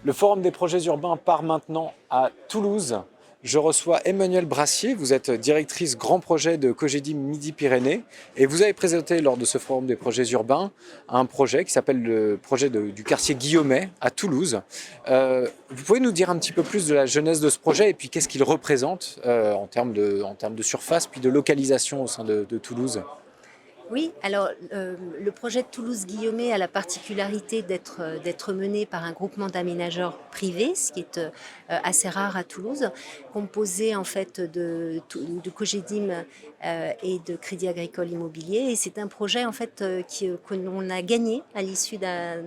Le Forum des projets urbains part maintenant à Toulouse. Je reçois Emmanuelle Brassier, vous êtes directrice grand projet de Cogedim Midi-Pyrénées et vous avez présenté lors de ce Forum des projets urbains un projet qui s'appelle le projet du quartier Guillaumet à Toulouse. Vous pouvez nous dire un petit peu plus de la genèse de ce projet et puis qu'est-ce qu'il représente en termes de surface puis de localisation au sein de Toulouse? Oui, alors le projet de Toulouse-Guillaumet a la particularité d'être mené par un groupement d'aménageurs privés, ce qui est assez rare à Toulouse, composé en fait de Cogedim et de Crédit Agricole Immobilier. Et c'est un projet en fait que l'on a gagné à l'issue d'un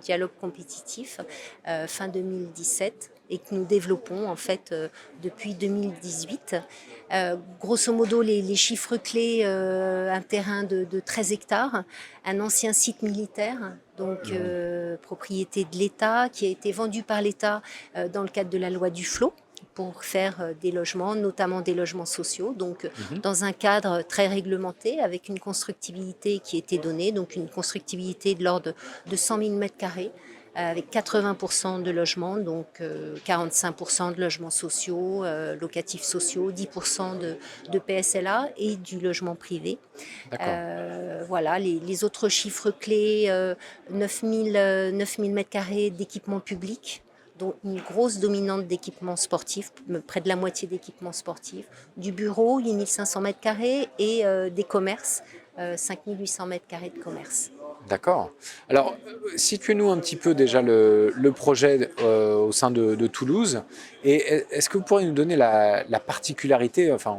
dialogue compétitif fin 2017 et que nous développons en fait depuis 2018. Grosso modo, les chiffres clés, un terrain de 13 hectares, un ancien site militaire, donc propriété de l'État, qui a été vendu par l'État dans le cadre de la loi Duflot pour faire des logements, notamment des logements sociaux, donc dans un cadre très réglementé, avec une constructibilité qui était donnée, donc une constructibilité de l'ordre de 100 000 mètres carrés, avec 80% de logements, donc 45% de logements sociaux, locatifs sociaux, 10% de PSLA et du logement privé. D'accord. Voilà, les autres chiffres clés, 9000 m² d'équipements publics, dont une grosse dominante d'équipements sportifs, près de la moitié d'équipements sportifs, du bureau, 8500 m² et des commerces, 5800 m² de commerce. D'accord. Alors, situez-nous un petit peu déjà le projet au sein de Toulouse. Et est-ce que vous pourriez nous donner la particularité, enfin,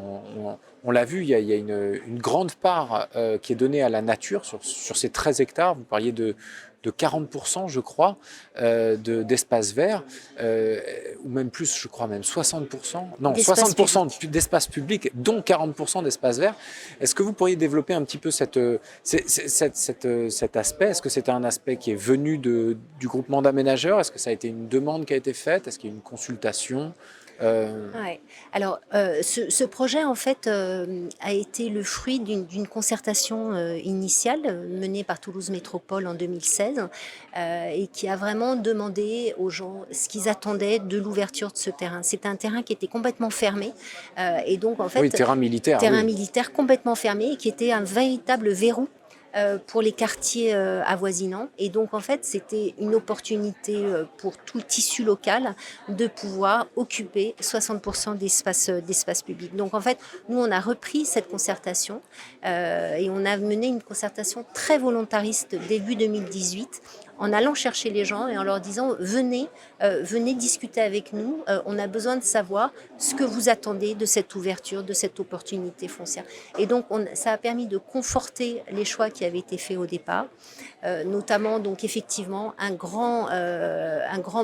on l'a vu, il y a une grande part qui est donnée à la nature sur ces 13 hectares. Vous parliez de 40%, je crois, d'espace vert, ou même plus, je crois même 60%. Non, 60% d'espace public, dont 40% d'espace vert. Est-ce que vous pourriez développer un petit peu cet aspect? Est-ce que c'était un aspect qui est venu du groupement d'aménageurs? Est-ce que ça a été une demande qui a été faite? Est-ce qu'il y a eu une consultation? Ouais. Alors, ce projet, en fait, a été le fruit d'une concertation initiale menée par Toulouse Métropole en 2016 et qui a vraiment demandé aux gens ce qu'ils attendaient de l'ouverture de ce terrain. C'était un terrain qui était complètement fermé et donc, en Oui, fait, terrain militaire, terrain oui. militaire complètement fermé et qui était un véritable verrou pour les quartiers avoisinants. Et donc, en fait, c'était une opportunité pour tout le tissu local de pouvoir occuper 60% d'espace public. Donc, en fait, nous, on a repris cette concertation et on a mené une concertation très volontariste début 2018 en allant chercher les gens et en leur disant venez discuter avec nous, on a besoin de savoir ce que vous attendez de cette ouverture, de cette opportunité foncière. Et donc ça a permis de conforter les choix qui avaient été faits au départ, notamment donc effectivement un grand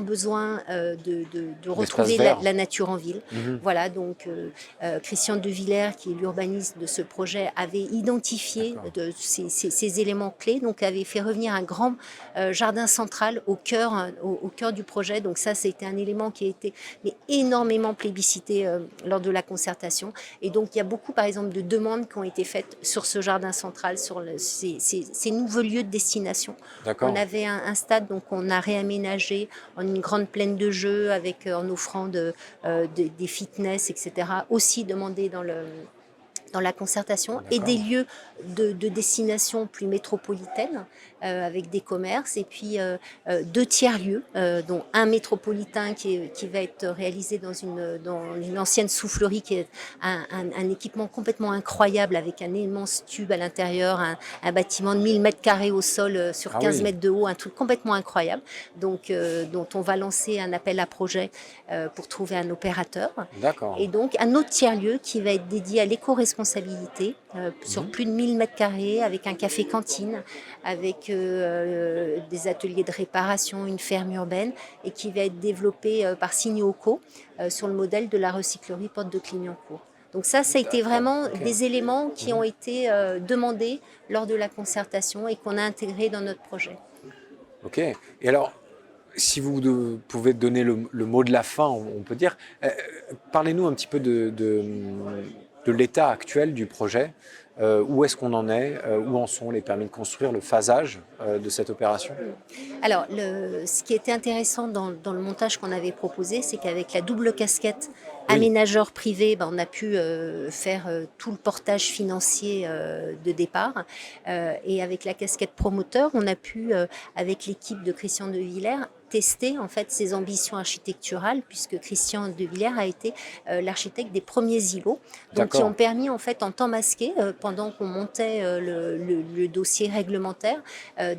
besoin de retrouver la nature en ville. Voilà, donc Christian De Villers, qui est l'urbaniste de ce projet, avait identifié ces éléments clés, donc avait fait revenir un grand jardin central au cœur du projet. Donc ça, c'était un élément qui a été énormément plébiscité lors de la concertation. Et donc il y a beaucoup, par exemple, de demandes qui ont été faites sur ce jardin central, sur ces nouveaux lieux de destination. On avait un stade, donc on a réaménagé en une grande plaine de jeux avec en offrant des fitness, etc. Aussi demandé dans la concertation, et des lieux de destination plus métropolitaine avec des commerces, et puis 2 tiers-lieux, dont un métropolitain qui va être réalisé dans une ancienne soufflerie, qui est un équipement complètement incroyable avec un immense tube à l'intérieur, un bâtiment de 1000 mètres carrés au sol sur 15 mètres de haut, un truc complètement incroyable, donc, dont on va lancer un appel à projet pour trouver un opérateur. Et donc un autre tiers-lieu qui va être dédié à l'éco-responsabilité sur plus de 1000 mètres carrés, avec un café-cantine, avec des ateliers de réparation, une ferme urbaine, et qui va être développé par Signoco sur le modèle de la recyclerie Porte de Clignancourt. Donc ça a été vraiment des éléments qui ont été demandés lors de la concertation et qu'on a intégrés dans notre projet. Ok. Et alors, si vous pouvez donner le mot de la fin, on peut dire, parlez-nous un petit peu de de l'état actuel du projet. Où est-ce qu'on en est, où en sont les permis de construire, le phasage de cette opération? Alors, ce qui était intéressant dans le montage qu'on avait proposé, c'est qu'avec la double casquette Oui, aménageur privé, on a pu faire tout le portage financier de départ. Et avec la casquette promoteur, on a pu, avec l'équipe de Christian de Villers, tester en fait ses ambitions architecturales, puisque Christian de Villers a été l'architecte des premiers îlots, donc qui ont d'accord. permis en fait en temps masqué, pendant qu'on montait le dossier réglementaire,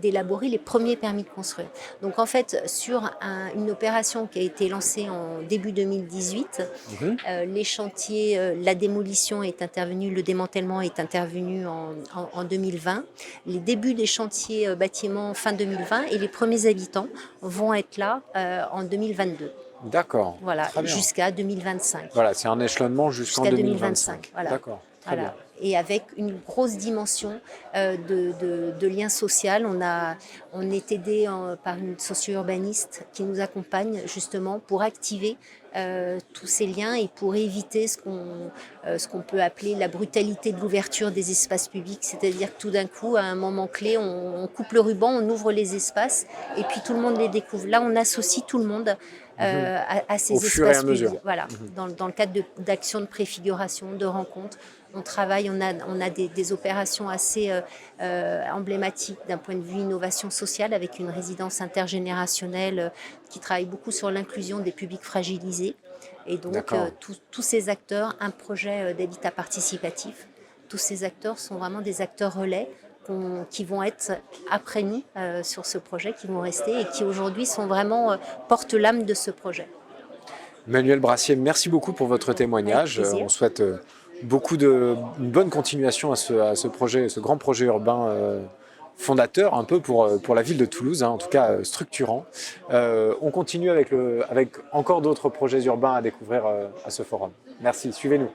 d'élaborer les premiers permis de construire. Donc en fait, sur une opération qui a été lancée en début 2018, Mhm. les chantiers, la démolition est intervenue, le démantèlement est intervenu en 2020, les débuts des chantiers bâtiments fin 2020 et les premiers habitants vont être là en 2022. D'accord, Voilà, très bien. jusqu'à 2025. Voilà, c'est un échelonnement jusqu'en Jusqu'à 2025, 2025. voilà. D'accord, très bien. Voilà. Et avec une grosse dimension de lien social. On est aidé par une socio-urbaniste qui nous accompagne justement pour activer tous ces liens et pour éviter ce qu'on peut appeler la brutalité de l'ouverture des espaces publics. C'est-à-dire que tout d'un coup, à un moment clé, on coupe le ruban, on ouvre les espaces et puis tout le monde les découvre. Là, on associe tout le monde Mhm. à Au ces fur et à espaces mesure. publics. Voilà, Mhm. dans le cadre d'actions de préfiguration, de rencontres. On travaille, on a des opérations assez emblématiques d'un point de vue innovation sociale avec une résidence intergénérationnelle qui travaille beaucoup sur l'inclusion des publics fragilisés. Et donc, D'accord. tous ces acteurs, un projet d'habitat participatif, tous ces acteurs sont vraiment des acteurs relais qui vont être après nous sur ce projet, qui vont rester et qui aujourd'hui sont vraiment porte-l'âme de ce projet. Manuel Brassier, merci beaucoup pour votre Avec témoignage. plaisir. On souhaite une bonne continuation à ce projet, ce grand projet urbain fondateur un peu pour la ville de Toulouse, hein, en tout cas structurant. On continue avec encore d'autres projets urbains à découvrir à ce forum. Merci, suivez-nous.